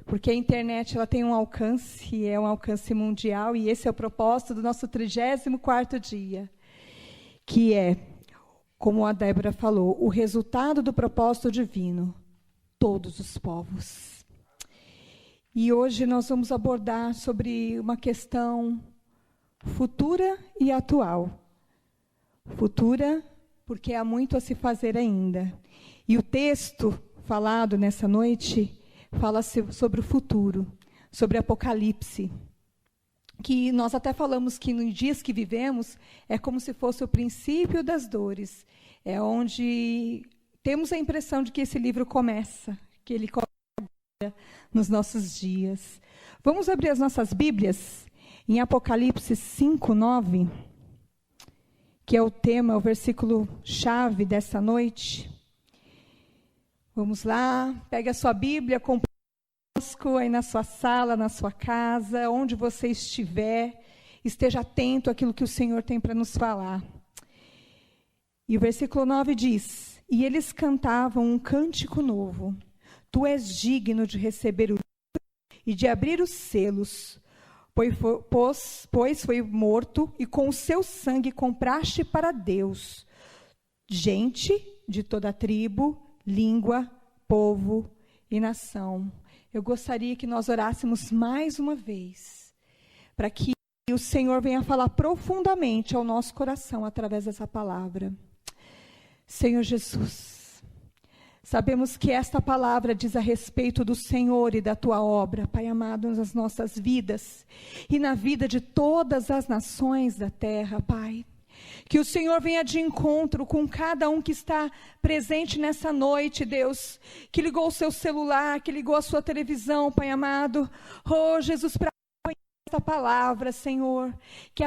porque a internet ela tem um alcance, é um alcance mundial, e esse é o propósito do nosso 34º dia, que é, como a Débora falou, o resultado do propósito divino, todos os povos. E hoje nós vamos abordar sobre uma questão futura e atual. Futura, porque há muito a se fazer ainda. E o texto falado nessa noite fala sobre o futuro, sobre Apocalipse, que nós até falamos que nos dias que vivemos é como se fosse o princípio das dores. É onde temos a impressão de que esse livro começa, que ele começa nos nossos dias. Vamos abrir as nossas Bíblias em Apocalipse 5:9, que é o tema, o versículo-chave dessa noite. Vamos lá, pegue a sua Bíblia, acompanhe conosco aí na sua sala, na sua casa, onde você estiver, esteja atento àquilo que o Senhor tem para nos falar. E o versículo 9 diz: E eles cantavam um cântico novo. Tu és digno de receber o livro e de abrir os selos, pois foi morto e com o seu sangue compraste para Deus gente de toda tribo, língua, povo e nação. Eu gostaria que nós orássemos mais uma vez, para que o Senhor venha falar profundamente ao nosso coração através dessa palavra. Senhor Jesus, sabemos que esta palavra diz a respeito do Senhor e da Tua obra, Pai amado, nas nossas vidas e na vida de todas as nações da terra, Pai. Que o Senhor venha de encontro com cada um que está presente nessa noite, Deus, que ligou o seu celular, que ligou a sua televisão, Pai amado. Oh, Jesus, para esta palavra, Senhor, que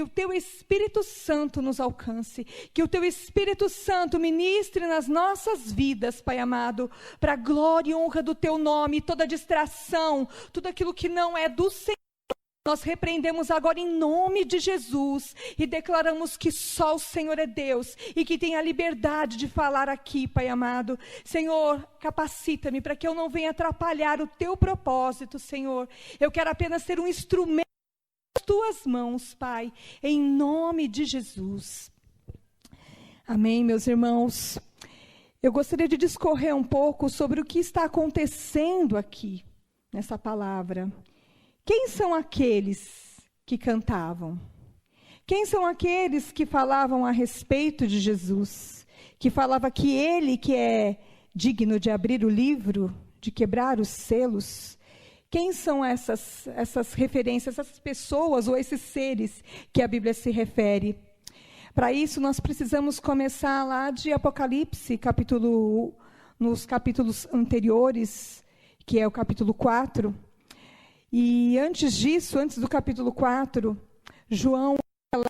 o Teu Espírito Santo nos alcance, que o Teu Espírito Santo ministre nas nossas vidas, Pai amado, para a glória e honra do Teu nome, toda distração, tudo aquilo que não é do Senhor. Nós repreendemos agora em nome de Jesus e declaramos que só o Senhor é Deus e que tem a liberdade de falar aqui, Pai amado. Senhor, capacita-me para que eu não venha atrapalhar o Teu propósito, Senhor. Eu quero apenas ser um instrumento nas Tuas mãos, Pai, em nome de Jesus. Amém, meus irmãos. Eu gostaria de discorrer um pouco sobre o que está acontecendo aqui, nessa palavra. Quem são aqueles que cantavam? Quem são aqueles que falavam a respeito de Jesus? Que falava que Ele que é digno de abrir o livro, de quebrar os selos? Quem são essas referências, essas pessoas ou esses seres que a Bíblia se refere? Para isso, nós precisamos começar lá de Apocalipse, nos capítulos anteriores, que é o capítulo 4. E antes disso, antes do capítulo 4, João fala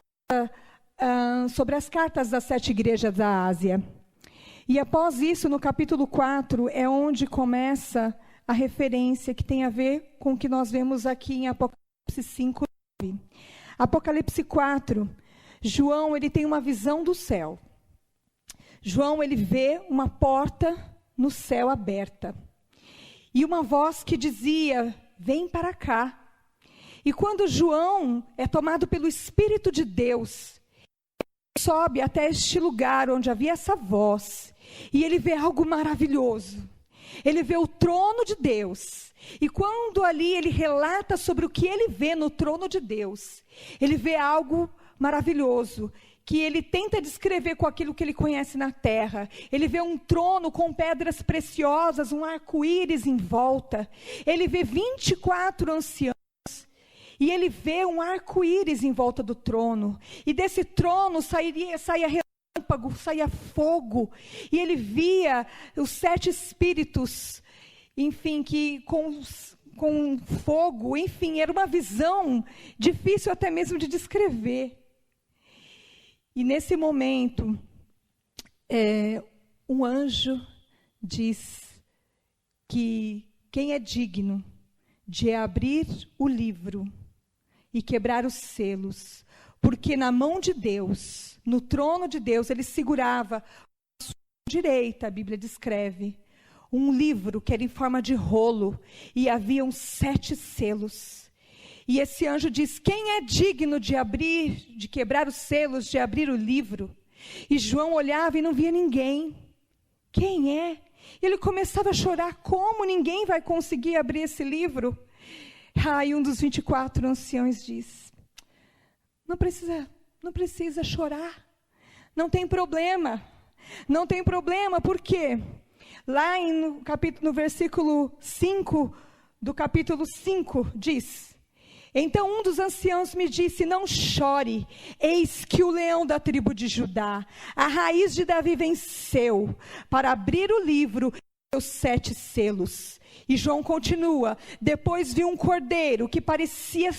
sobre as cartas das 7 igrejas da Ásia. E após isso, no capítulo 4, é onde começa a referência que tem a ver com o que nós vemos aqui em Apocalipse 5:9. Apocalipse 4, João ele tem uma visão do céu. João ele vê uma porta no céu aberta. E uma voz que dizia: vem para cá. E quando João é tomado pelo Espírito de Deus, ele sobe até este lugar onde havia essa voz, e ele vê algo maravilhoso. Ele vê o trono de Deus, e quando ali ele relata sobre o que ele vê no trono de Deus, ele vê algo maravilhoso, que ele tenta descrever com aquilo que ele conhece na terra. Ele vê um trono com pedras preciosas, um arco-íris em volta. Ele vê 24 anciãos. E ele vê um arco-íris em volta do trono. E desse trono saía relâmpago, saía fogo. E ele via os 7 espíritos, enfim, que com fogo, enfim, era uma visão difícil até mesmo de descrever. E nesse momento, um anjo diz que quem é digno de abrir o livro e quebrar os selos, porque na mão de Deus, no trono de Deus, ele segurava a sua direita, a Bíblia descreve, um livro que era em forma de rolo, e haviam 7 selos. E esse anjo diz: quem é digno de abrir, de quebrar os selos, de abrir o livro? E João olhava e não via ninguém. Quem é? Ele começava a chorar: como ninguém vai conseguir abrir esse livro? Aí um dos 24 anciões diz: não precisa chorar, não tem problema, por quê? Lá no versículo 5 do capítulo 5 diz: então um dos anciãos me disse: não chore, eis que o leão da tribo de Judá, a raiz de Davi, venceu para abrir o livro e os 7 selos. E João continua: depois vi um cordeiro que parecia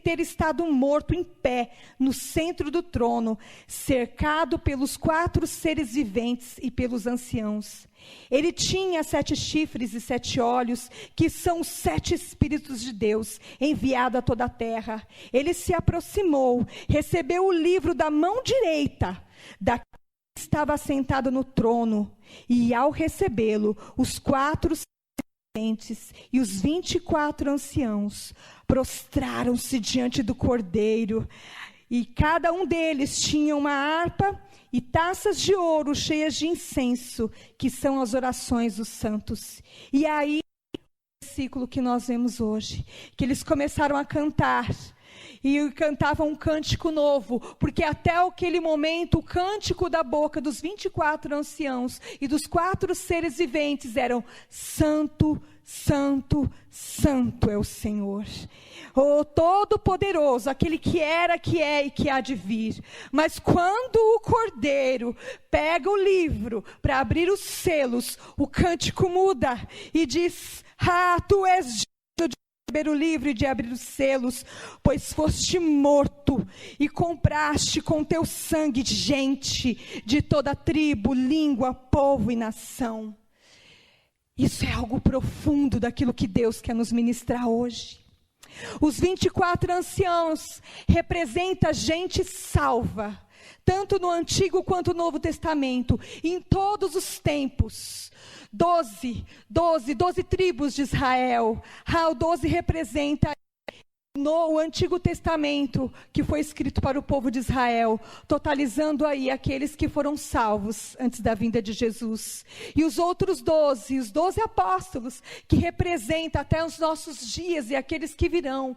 ter estado morto em pé no centro do trono, cercado pelos 4 seres viventes e pelos anciãos. Ele tinha 7 chifres e 7 olhos, que são os 7 Espíritos de Deus, enviado a toda a terra. Ele se aproximou, recebeu o livro da mão direita daquele que estava sentado no trono, e ao recebê-lo, os 4 e os 24 anciãos prostraram-se diante do Cordeiro, e cada um deles tinha uma harpa e taças de ouro cheias de incenso, que são as orações dos santos. E aí, o versículo que nós vemos hoje, que eles começaram a cantar, e cantavam um cântico novo, porque até aquele momento o cântico da boca dos 24 anciãos e dos 4 seres viventes eram: santo, santo, santo é o Senhor, o Todo-Poderoso, aquele que era, que é e que há de vir. Mas quando o Cordeiro pega o livro para abrir os selos, o cântico muda e diz: tu és digno de receber o livro e de abrir os selos, pois foste morto e compraste com teu sangue gente de toda tribo, língua, povo e nação. Isso é algo profundo daquilo que Deus quer nos ministrar hoje. Os 24 anciãos representam gente salva, tanto no Antigo quanto no Novo Testamento, em todos os tempos. 12 tribos de Israel. O 12 representa no Antigo Testamento, que foi escrito para o povo de Israel, totalizando aí aqueles que foram salvos antes da vinda de Jesus. E os outros 12, os 12 apóstolos, que representam até os nossos dias e aqueles que virão,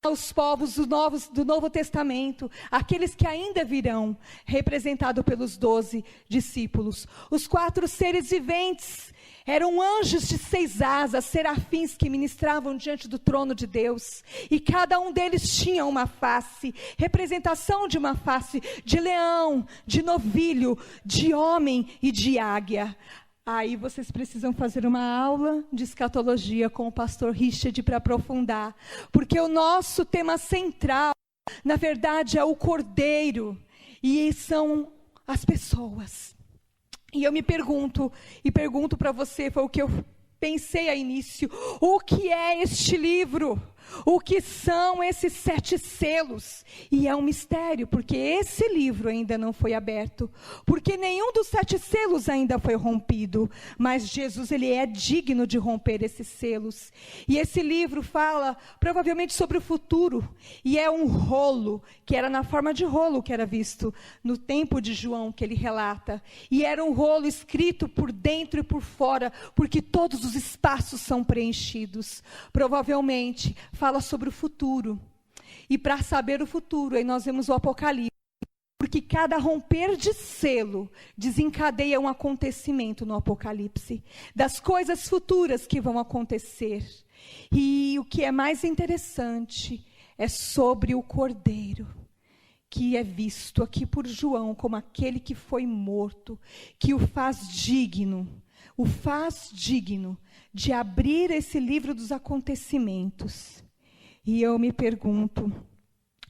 os povos do Novo Testamento, aqueles que ainda virão, representado pelos 12 discípulos. Os 4 seres viventes eram anjos de 6 asas, serafins, que ministravam diante do trono de Deus. E cada um deles tinha uma face, representação de uma face de leão, de novilho, de homem e de águia. Aí vocês precisam fazer uma aula de escatologia com o pastor Richard para aprofundar. Porque o nosso tema central, na verdade, é o Cordeiro. E são as pessoas. E eu me pergunto, e pergunto para você, foi o que eu pensei a início: o que é este livro? O que são esses 7 selos? E é um mistério, porque esse livro ainda não foi aberto, porque nenhum dos 7 selos ainda foi rompido, mas Jesus, ele é digno de romper esses selos. E esse livro fala provavelmente sobre o futuro, e é um rolo, que era na forma de rolo que era visto no tempo de João, que ele relata, e era um rolo escrito por dentro e por fora, porque todos os espaços são preenchidos. Provavelmente fala sobre o futuro. E para saber o futuro, aí nós vemos o Apocalipse. Porque cada romper de selo desencadeia um acontecimento no Apocalipse. Das coisas futuras que vão acontecer. E o que é mais interessante é sobre o Cordeiro, que é visto aqui por João como aquele que foi morto, que o faz digno de abrir esse livro dos acontecimentos. E eu me pergunto,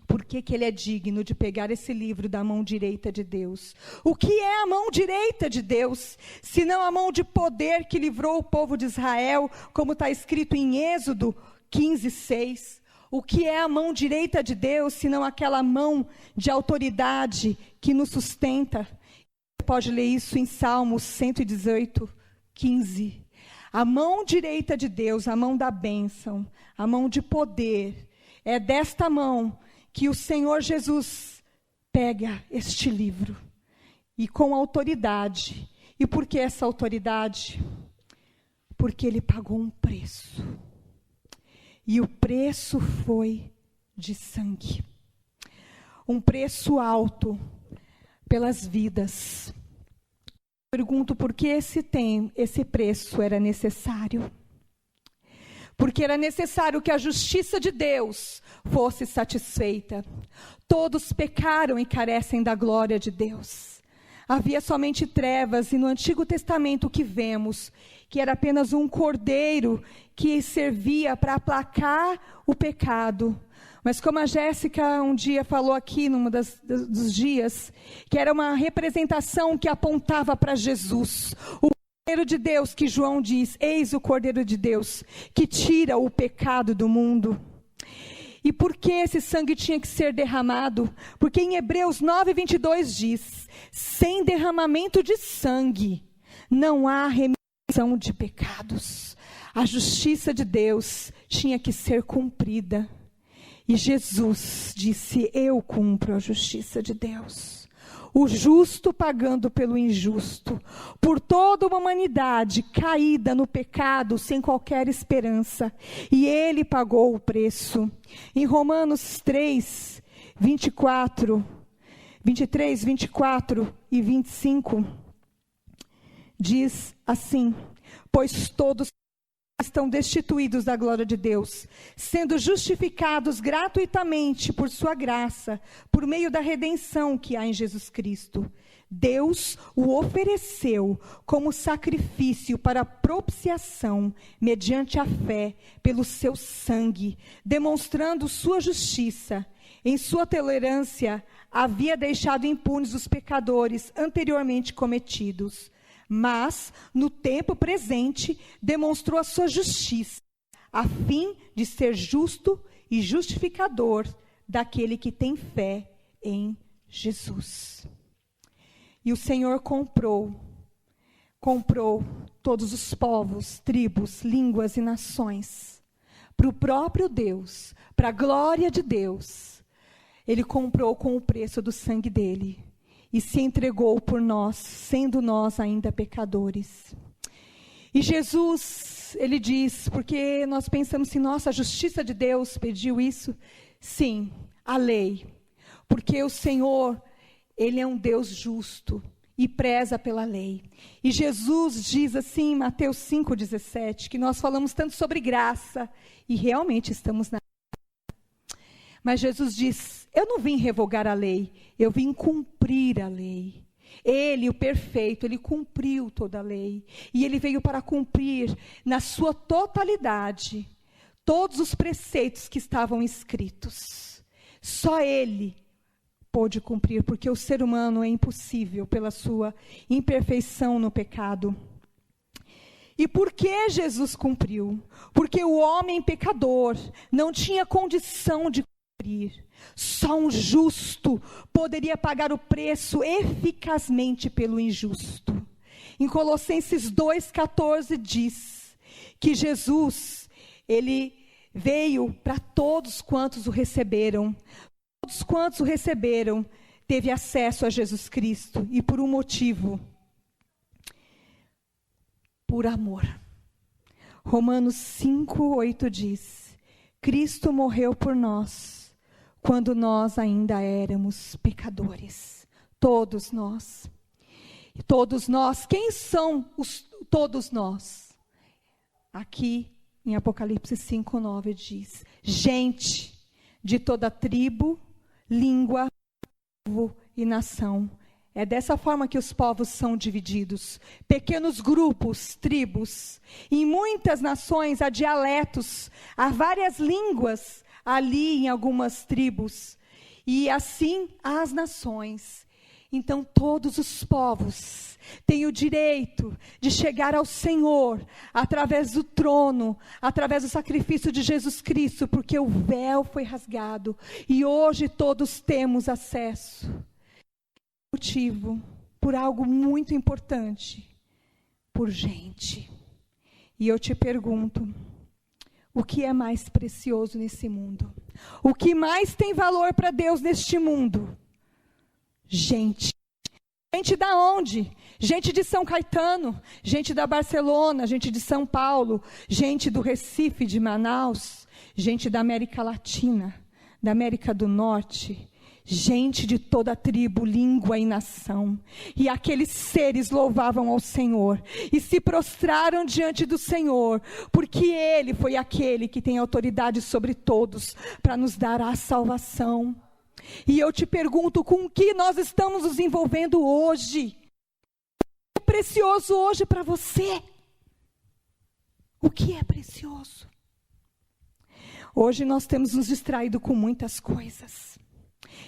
por que ele é digno de pegar esse livro da mão direita de Deus? O que é a mão direita de Deus, senão a mão de poder que livrou o povo de Israel, como está escrito em Êxodo 15:6? O que é a mão direita de Deus, senão aquela mão de autoridade que nos sustenta? Você pode ler isso em Salmos 118:15. A mão direita de Deus, a mão da bênção, a mão de poder. É desta mão que o Senhor Jesus pega este livro. E com autoridade. E por que essa autoridade? Porque ele pagou um preço. E o preço foi de sangue. Um preço alto pelas vidas. Pergunto por que esse preço era necessário. Porque era necessário que a justiça de Deus fosse satisfeita. Todos pecaram e carecem da glória de Deus. Havia somente trevas, e no Antigo Testamento o que vemos, que era apenas um cordeiro que servia para aplacar o pecado. Mas como a Jéssica um dia falou aqui, num dos dias, que era uma representação que apontava para Jesus, o Cordeiro de Deus, que João diz, eis o Cordeiro de Deus, que tira o pecado do mundo. E por que esse sangue tinha que ser derramado? Porque em Hebreus 9:22 diz, sem derramamento de sangue, não há remissão de pecados. A justiça de Deus tinha que ser cumprida. E Jesus disse, eu cumpro a justiça de Deus. O justo pagando pelo injusto, por toda uma humanidade caída no pecado, sem qualquer esperança. E ele pagou o preço. Em Romanos 3, 23, 24 e 25, diz assim, pois todos estão destituídos da glória de Deus, sendo justificados gratuitamente por sua graça, por meio da redenção que há em Jesus Cristo. Deus o ofereceu como sacrifício para propiciação, mediante a fé, pelo seu sangue, demonstrando sua justiça. Em sua tolerância, havia deixado impunes os pecadores anteriormente cometidos. Mas, no tempo presente, demonstrou a sua justiça, a fim de ser justo e justificador daquele que tem fé em Jesus. E o Senhor comprou todos os povos, tribos, línguas e nações, para o próprio Deus, para a glória de Deus. Ele comprou com o preço do sangue dele. E se entregou por nós, sendo nós ainda pecadores. E Jesus, ele diz, porque nós pensamos assim, nossa, a justiça de Deus pediu isso. Sim, a lei. Porque o Senhor, ele é um Deus justo e preza pela lei. E Jesus diz assim, em Mateus 5,17, que nós falamos tanto sobre graça, e realmente estamos na Mas Jesus diz, eu não vim revogar a lei, eu vim cumprir a lei. Ele, o perfeito, ele cumpriu toda a lei. E ele veio para cumprir, na sua totalidade, todos os preceitos que estavam escritos. Só ele pôde cumprir, porque o ser humano é impossível pela sua imperfeição no pecado. E por que Jesus cumpriu? Porque o homem pecador não tinha condição de cumprir. Só um justo poderia pagar o preço eficazmente pelo injusto. Em Colossenses 2,14 diz que Jesus, ele veio para todos quantos o receberam. Todos quantos o receberam, teve acesso a Jesus Cristo. E por um motivo, por amor. Romanos 5,8 diz, Cristo morreu por nós, quando nós ainda éramos pecadores. Todos nós. Todos nós. Quem são os todos nós? Aqui em Apocalipse 5,9 diz, gente de toda tribo, língua, povo e nação. É dessa forma que os povos são divididos. Pequenos grupos, tribos. Em muitas nações há dialetos, há várias línguas ali em algumas tribos. E assim as nações. Então todos os povos têm o direito de chegar ao Senhor através do trono, através do sacrifício de Jesus Cristo, porque o véu foi rasgado e hoje todos temos acesso. Motivo, por algo muito importante, por gente. E eu te pergunto, o que é mais precioso nesse mundo? O que mais tem valor para Deus neste mundo? Gente. Gente da onde? Gente de São Caetano, gente da Barcelona, gente de São Paulo, gente do Recife, de Manaus, gente da América Latina, da América do Norte, gente de toda a tribo, língua e nação. E aqueles seres louvavam ao Senhor e se prostraram diante do Senhor, porque Ele foi aquele que tem autoridade sobre todos para nos dar a salvação. E eu te pergunto, com o que nós estamos nos envolvendo hoje? O que é precioso hoje para você? O que é precioso? Hoje nós temos nos distraído com muitas coisas.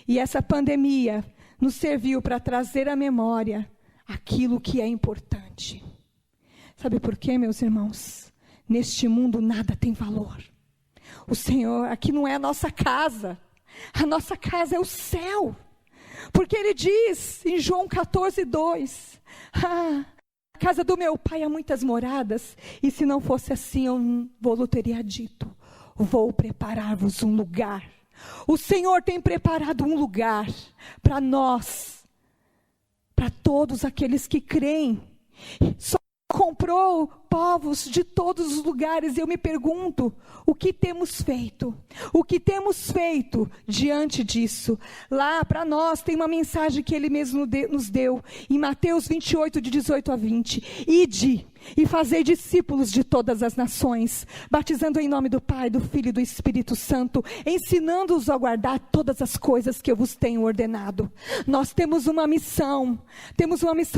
E essa pandemia nos serviu para trazer à memória aquilo que é importante. Sabe por quê, meus irmãos? Neste mundo nada tem valor. O Senhor, aqui não é a nossa casa. A nossa casa é o céu. Porque Ele diz em João 14:2, a casa do meu pai há muitas moradas, e se não fosse assim eu não teria dito, vou preparar-vos um lugar. O Senhor tem preparado um lugar para nós, para todos aqueles que creem. Só comprou povos de todos os lugares. Eu me pergunto, o que temos feito? O que temos feito diante disso? Lá para nós tem uma mensagem que Ele mesmo nos deu, em Mateus 28, de 18 a 20. Ide e fazei discípulos de todas as nações, batizando em nome do Pai, do Filho e do Espírito Santo, ensinando-os a guardar todas as coisas que eu vos tenho ordenado. Nós temos uma missão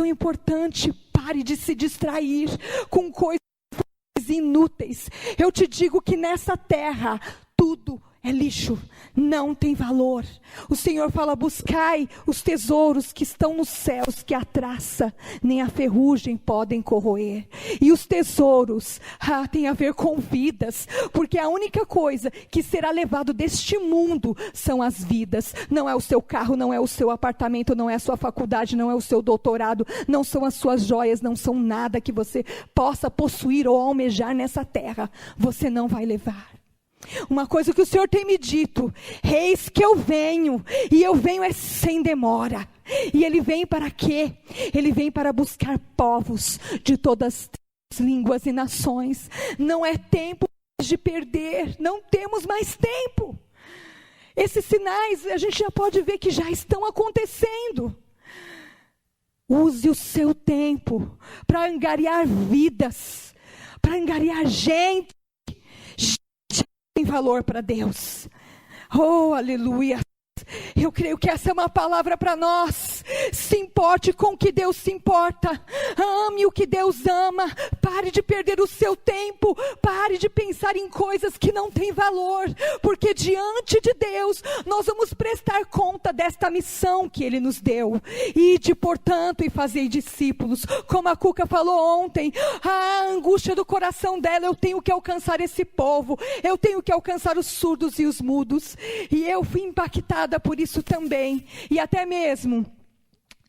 importante. Pare de se distrair com coisas inúteis. Eu te digo que nessa terra tudo é lixo, não tem valor. O Senhor fala, buscai os tesouros que estão nos céus, que a traça nem a ferrugem podem corroer. E os tesouros tem a ver com vidas, porque a única coisa que será levado deste mundo são as vidas. Não é o seu carro, não é o seu apartamento, não é a sua faculdade, não é o seu doutorado, não são as suas joias, não são nada que você possa possuir ou almejar nessa terra. Você não vai levar. Uma coisa que o Senhor tem me dito, eis que eu venho, e eu venho sem demora. E Ele vem para quê? Ele vem para buscar povos de todas as línguas e nações. Não é tempo de perder, não temos mais tempo. Esses sinais a gente já pode ver que já estão acontecendo. Use o seu tempo para angariar vidas, para angariar gente. Tem valor para Deus. Oh, aleluia. Eu creio que essa é uma palavra para nós. Se importe com o que Deus se importa. Ame o que Deus ama. Pare de perder o seu tempo. Pare de pensar em coisas que não têm valor. Porque diante de Deus, nós vamos prestar conta desta missão que Ele nos deu. Ide, portanto, e fazei discípulos. Como a Cuca falou ontem, a angústia do coração dela, eu tenho que alcançar esse povo. Eu tenho que alcançar os surdos e os mudos. E eu fui impactada por isso também, e até mesmo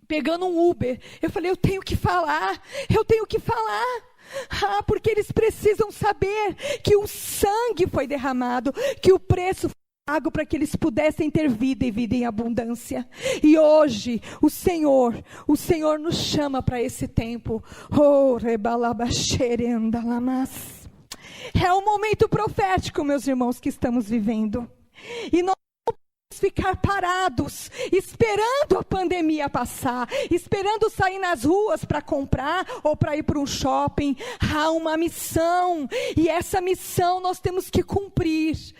pegando um Uber, eu falei, eu tenho que falar, porque eles precisam saber que o sangue foi derramado, que o preço foi pago para que eles pudessem ter vida e vida em abundância. E hoje o Senhor nos chama para esse tempo. É um momento profético, meus irmãos, que estamos vivendo, e nós ficar parados, esperando a pandemia passar, esperando sair nas ruas para comprar ou para ir para um shopping. Há uma missão, e essa missão nós temos que cumprir.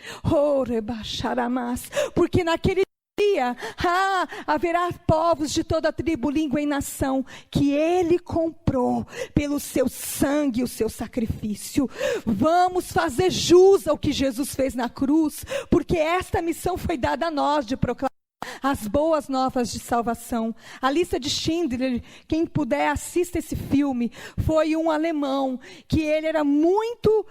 Porque naquele dia haverá povos de toda tribo, língua e nação que Ele comprou pelo seu sangue, o seu sacrifício. Vamos fazer jus ao que Jesus fez na cruz, porque esta missão foi dada a nós de proclamar As boas novas de salvação. A lista de Schindler, quem puder assista esse filme, foi um alemão que ele era muito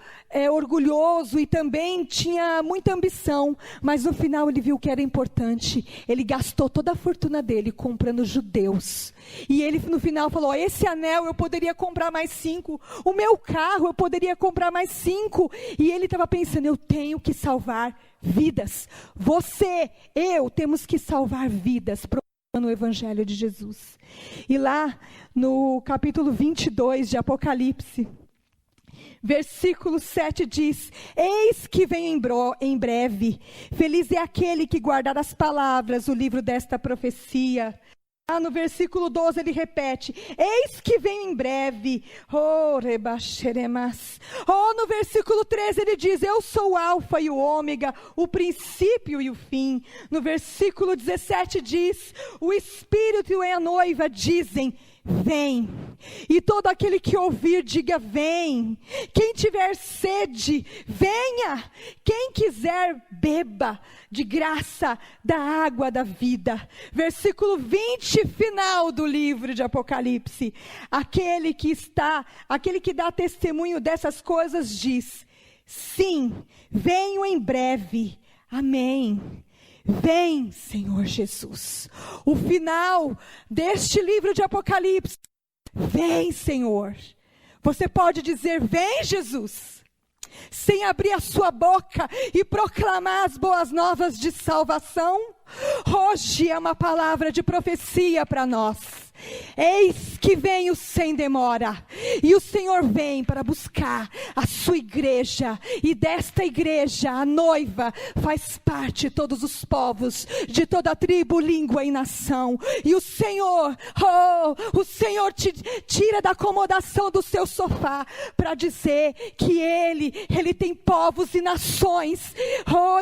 orgulhoso e também tinha muita ambição, mas no final ele viu que era importante. Ele gastou toda a fortuna dele comprando judeus. E ele no final falou, esse anel eu poderia comprar mais 5, o meu carro eu poderia comprar mais 5. E ele estava pensando, eu tenho que salvar vidas. Você, eu, temos que salvar vidas, proclamando o Evangelho de Jesus. E lá no capítulo 22 de Apocalipse, versículo 7 diz, eis que vem em breve, feliz é aquele que guardar as palavras, o livro desta profecia. Lá no versículo 12 ele repete, eis que vem em breve, no versículo 13 ele diz, eu sou o alfa e o ômega, o princípio e o fim. No versículo 17 diz, o Espírito e a noiva dizem, vem. E todo aquele que ouvir, diga vem. Quem tiver sede, venha. Quem quiser, beba de graça da água da vida. Versículo 20, final do livro de Apocalipse. Aquele que dá testemunho dessas coisas diz, sim, venho em breve. Amém. Vem, Senhor Jesus. O final deste livro de Apocalipse. Vem, Senhor. Você pode dizer, vem, Jesus, sem abrir a sua boca e proclamar as boas novas de salvação? Hoje é uma palavra de profecia para nós. Eis que venho sem demora, e o Senhor vem para buscar a sua igreja, e desta igreja a noiva faz parte de todos os povos, de toda tribo, língua e nação. E o Senhor te tira da acomodação do seu sofá para dizer que Ele tem povos e nações.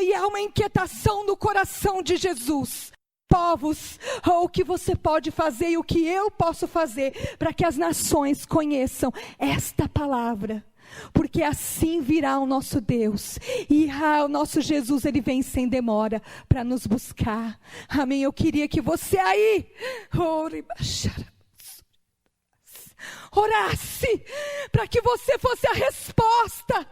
E há uma inquietação no coração de Jesus. Povos, o que você pode fazer e o que eu posso fazer para que as nações conheçam esta palavra. Porque assim virá o nosso Deus. E o nosso Jesus, Ele vem sem demora para nos buscar. Amém. Eu queria que você aí orasse para que você fosse a resposta,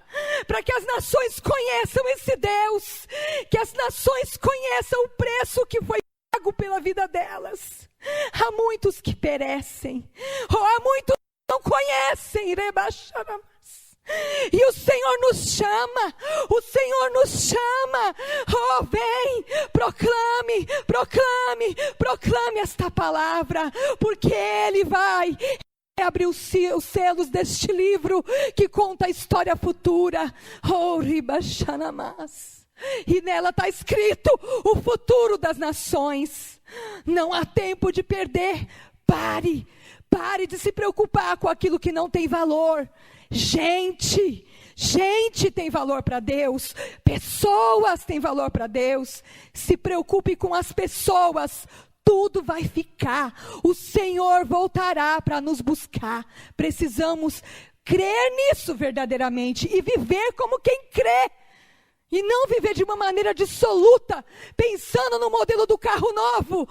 para que as nações conheçam esse Deus, que as nações conheçam o preço que foi pago pela vida delas. Há muitos que perecem, há muitos que não conhecem. E o Senhor nos chama, vem, proclame esta palavra, porque Ele vai abrir os selos deste livro que conta a história futura. E nela está escrito o futuro das nações. Não há tempo de perder. Pare de se preocupar com aquilo que não tem valor. Gente tem valor para Deus. Pessoas têm valor para Deus. Se preocupe com as pessoas. Tudo vai ficar. O Senhor voltará para nos buscar. Precisamos crer nisso verdadeiramente e viver como quem crê. E não viver de uma maneira dissoluta, pensando no modelo do carro novo.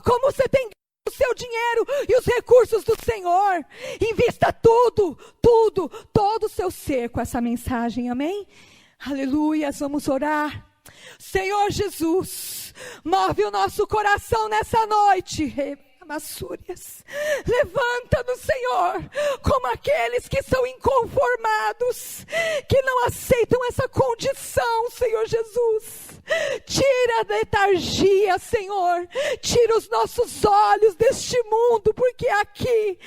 Como você tem o seu dinheiro e os recursos do Senhor. Invista todo o seu ser com essa mensagem, amém? Aleluia, vamos orar. Senhor Jesus, move o nosso coração nessa noite. Levanta-nos, Senhor, como aqueles que são inconformados, que não aceitam essa condição, Senhor Jesus. Tira a letargia, Senhor. Tira os nossos olhos deste mundo, porque aqui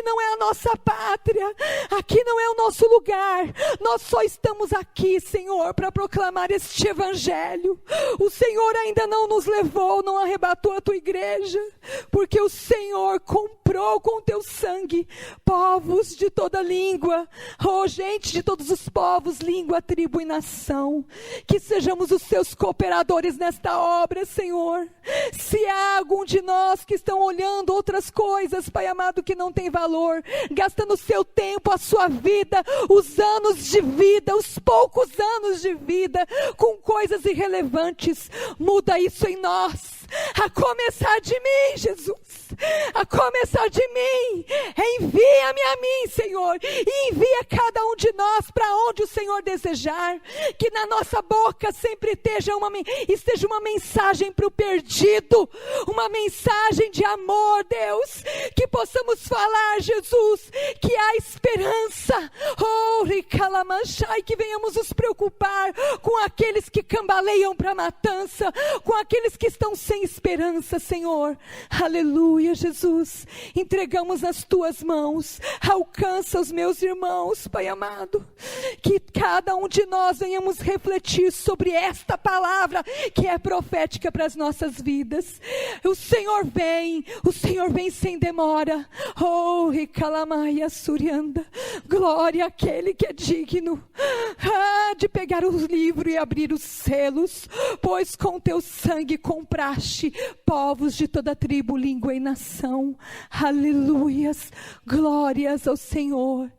não é a nossa pátria, aqui não é o nosso lugar. Nós só estamos aqui, Senhor, para proclamar este evangelho. O Senhor ainda não nos levou, não arrebatou a tua igreja, porque o Senhor comprou com o teu sangue povos de toda língua, gente de todos os povos, língua, tribo e nação. Que sejamos os seus cooperadores nesta obra, Senhor. Se há algum de nós que estão olhando outras coisas, Pai amado, que não tem valor, gastando o seu tempo, a sua vida, os anos de vida, os poucos anos de vida, com coisas irrelevantes, muda isso em nós. a começar de mim, Jesus, a começar de mim. Envia-me a mim, Senhor, e envia cada um de nós para onde o Senhor desejar. Que na nossa boca sempre esteja uma mensagem para o perdido, uma mensagem de amor, Deus, que possamos falar, Jesus, que há esperança, e que venhamos nos preocupar com aqueles que cambaleiam para a matança, com aqueles que estão sem esperança, Senhor. Aleluia, Jesus, entregamos nas tuas mãos. Alcança os meus irmãos, Pai amado, que cada um de nós venhamos refletir sobre esta palavra que é profética para as nossas vidas. O Senhor vem sem demora. Oh, Ricalamaya Surianda, glória àquele que é digno de pegar o livro e abrir os selos, pois com teu sangue compraste povos de toda tribo, língua e nação. Aleluias, glórias ao Senhor.